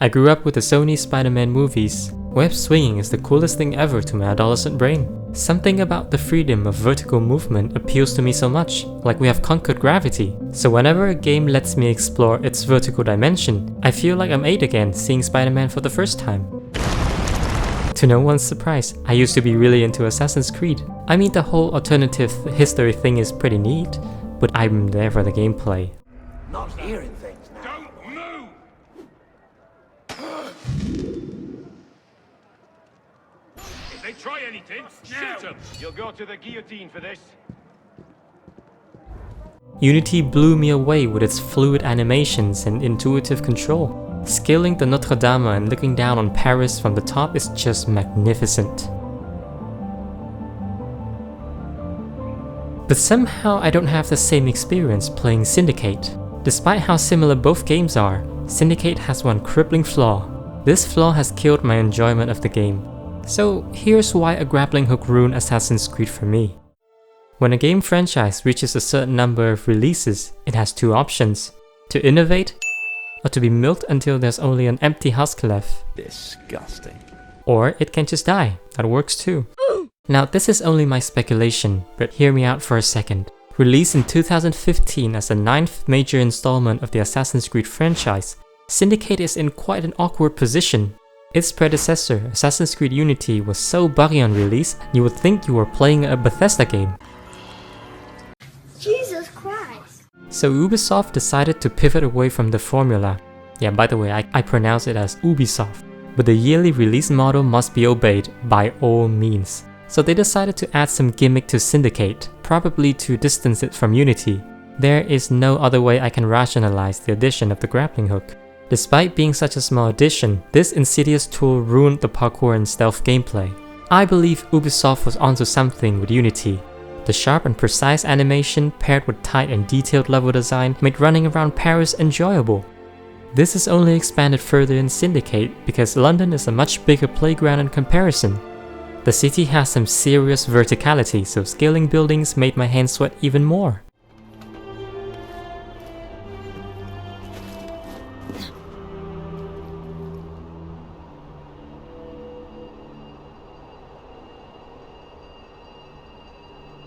I grew up with the Sony Spider-Man movies. Web swinging is the coolest thing ever to my adolescent brain. Something about the freedom of vertical movement appeals to me so much, like we have conquered gravity. So whenever a game lets me explore its vertical dimension, I feel like I'm 8 again seeing Spider-Man for the first time. To no one's surprise, I used to be really into Assassin's Creed. I mean, the whole alternative history thing is pretty neat, but I'm there for the gameplay. Not hearing things now. Don't move! If they try anything, shoot them! You'll go to the guillotine for this. Unity blew me away with its fluid animations and intuitive control. Scaling the Notre and looking down on Paris from the top is just magnificent. But somehow I don't have the same experience playing Syndicate. Despite how similar both games are, Syndicate has one crippling flaw. This flaw has killed my enjoyment of the game. So here's why a grappling hook ruined Assassin's Creed for me. When a game franchise reaches a certain number of releases, it has two options: to innovate, or to be milked until there's only an empty husk left. Disgusting. Or it can just die, that works too. Now this is only my speculation, but hear me out for a second. Released in 2015 as the 9th major installment of the Assassin's Creed franchise, Syndicate is in quite an awkward position. Its predecessor, Assassin's Creed Unity, was so buggy on release, you would think you were playing a Bethesda game. Jesus Christ! So Ubisoft decided to pivot away from the formula. Yeah, by the way, I pronounce it as Ubisoft. But the yearly release model must be obeyed by all means. So they decided to add some gimmick to Syndicate, probably to distance it from Unity. There is no other way I can rationalize the addition of the grappling hook. Despite being such a small addition, this insidious tool ruined the parkour and stealth gameplay. I believe Ubisoft was onto something with Unity. The sharp and precise animation paired with tight and detailed level design made running around Paris enjoyable. This is only expanded further in Syndicate because London is a much bigger playground in comparison. The city has some serious verticality, so scaling buildings made my hands sweat even more.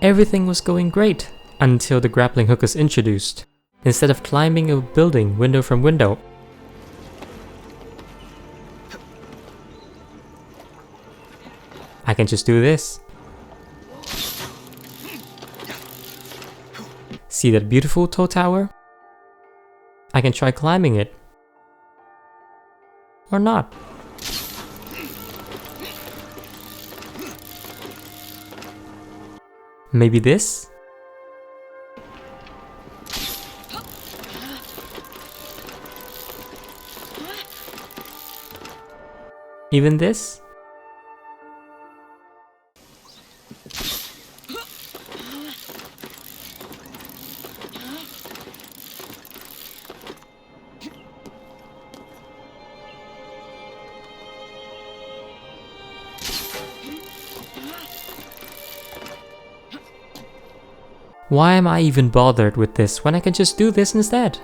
Everything was going great until the grappling hook was introduced. Instead of climbing a building window from window, I can just do this. See that beautiful tall tower? I can try climbing it. Or not. Maybe this? Even this? Why am I even bothered with this when I can just do this instead?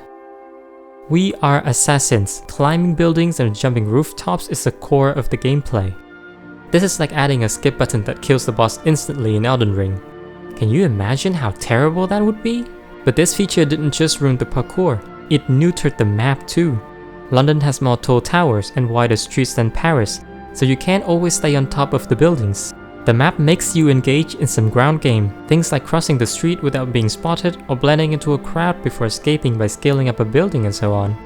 We are assassins. Climbing buildings and jumping rooftops is the core of the gameplay. This is like adding a skip button that kills the boss instantly in Elden Ring. Can you imagine how terrible that would be? But this feature didn't just ruin the parkour, it neutered the map too. London has more tall towers and wider streets than Paris, so you can't always stay on top of the buildings. The map makes you engage in some ground game, things like crossing the street without being spotted or blending into a crowd before escaping by scaling up a building and so on.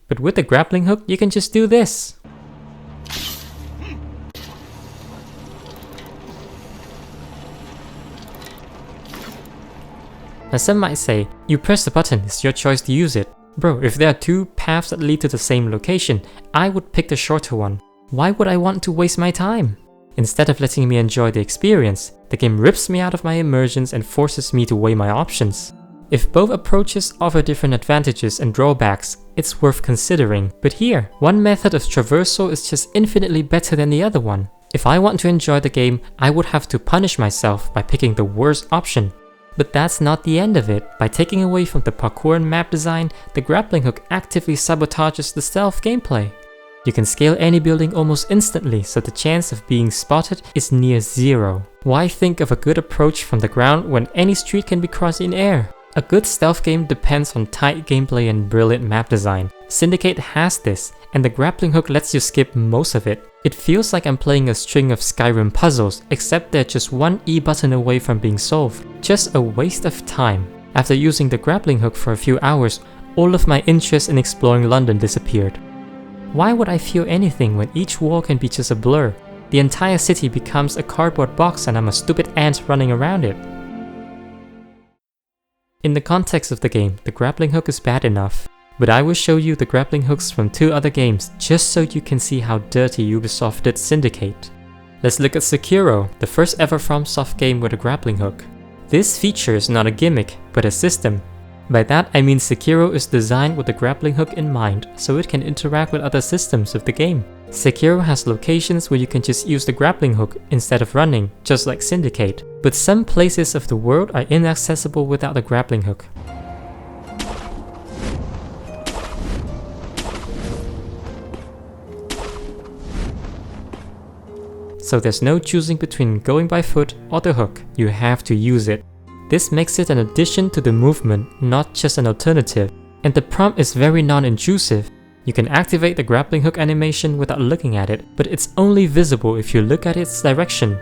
But with the grappling hook, you can just do this. Now some might say, you press the button, it's your choice to use it. Bro, if there are two paths that lead to the same location, I would pick the shorter one. Why would I want to waste my time? Instead of letting me enjoy the experience, the game rips me out of my immersions and forces me to weigh my options. If both approaches offer different advantages and drawbacks, it's worth considering. But here, one method of traversal is just infinitely better than the other one. If I want to enjoy the game, I would have to punish myself by picking the worst option. But that's not the end of it. By taking away from the parkour and map design, the grappling hook actively sabotages the stealth gameplay. You can scale any building almost instantly, so the chance of being spotted is near zero. Why think of a good approach from the ground when any street can be crossed in air? A good stealth game depends on tight gameplay and brilliant map design. Syndicate has this, and the grappling hook lets you skip most of it. It feels like I'm playing a string of Skyrim puzzles, except they're just one E button away from being solved. Just a waste of time. After using the grappling hook for a few hours, all of my interest in exploring London disappeared. Why would I feel anything when each wall can be just a blur? The entire city becomes a cardboard box and I'm a stupid ant running around it. In the context of the game, the grappling hook is bad enough, but I will show you the grappling hooks from 2 other games just so you can see how dirty Ubisoft did Syndicate. Let's look at Sekiro, the first ever FromSoft game with a grappling hook. This feature is not a gimmick, but a system. By that I mean Sekiro is designed with the grappling hook in mind, so it can interact with other systems of the game. Sekiro has locations where you can just use the grappling hook instead of running, just like Syndicate, but some places of the world are inaccessible without the grappling hook. So there's no choosing between going by foot or the hook, you have to use it. This makes it an addition to the movement, not just an alternative, and the prompt is very non-intrusive. You can activate the grappling hook animation without looking at it, but it's only visible if you look at its direction.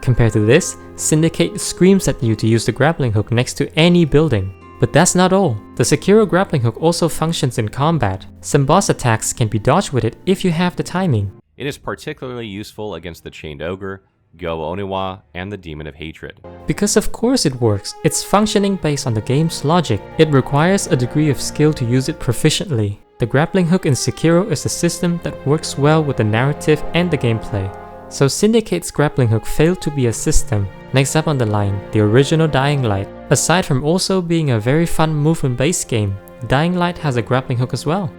Compared to this, Syndicate screams at you to use the grappling hook next to any building. But that's not all. The Sekiro grappling hook also functions in combat. Some boss attacks can be dodged with it if you have the timing. It is particularly useful against the Chained Ogre, Go Oniwa, and the Demon of Hatred. Because of course it works, it's functioning based on the game's logic. It requires a degree of skill to use it proficiently. The grappling hook in Sekiro is a system that works well with the narrative and the gameplay. So Syndicate's grappling hook failed to be a system. Next up on the line, the original Dying Light. Aside from also being a very fun movement-based game, Dying Light has a grappling hook as well.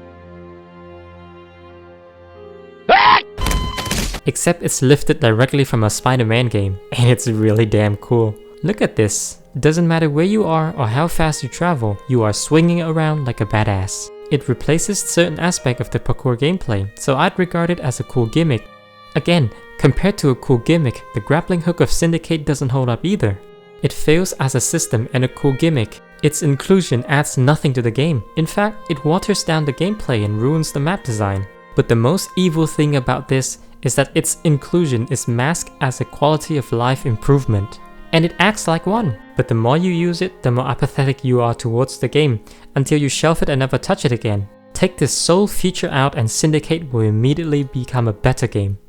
Except it's lifted directly from a Spider-Man game, and it's really damn cool. Look at this. It doesn't matter where you are or how fast you travel, you are swinging around like a badass. It replaces certain aspects of the parkour gameplay, so I'd regard it as a cool gimmick. Again, compared to a cool gimmick, the grappling hook of Syndicate doesn't hold up either. It fails as a system and a cool gimmick. Its inclusion adds nothing to the game. In fact, it waters down the gameplay and ruins the map design. But the most evil thing about this is that its inclusion is masked as a quality of life improvement. And it acts like one, but the more you use it, the more apathetic you are towards the game, until you shelf it and never touch it again. Take this sole feature out and Syndicate will immediately become a better game.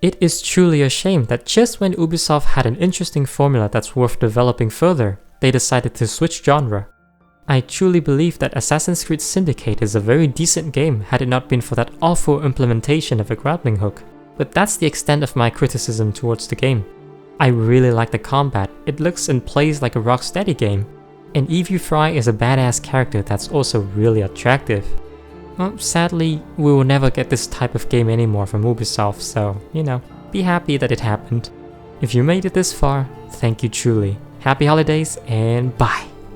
It is truly a shame that just when Ubisoft had an interesting formula that's worth developing further, they decided to switch genre. I truly believe that Assassin's Creed Syndicate is a very decent game had it not been for that awful implementation of a grappling hook. But that's the extent of my criticism towards the game. I really like the combat, it looks and plays like a Rocksteady game. And Evie Fry is a badass character that's also really attractive. Well, sadly, we will never get this type of game anymore from Ubisoft, so, you know, be happy that it happened. If you made it this far, thank you truly. Happy holidays and bye!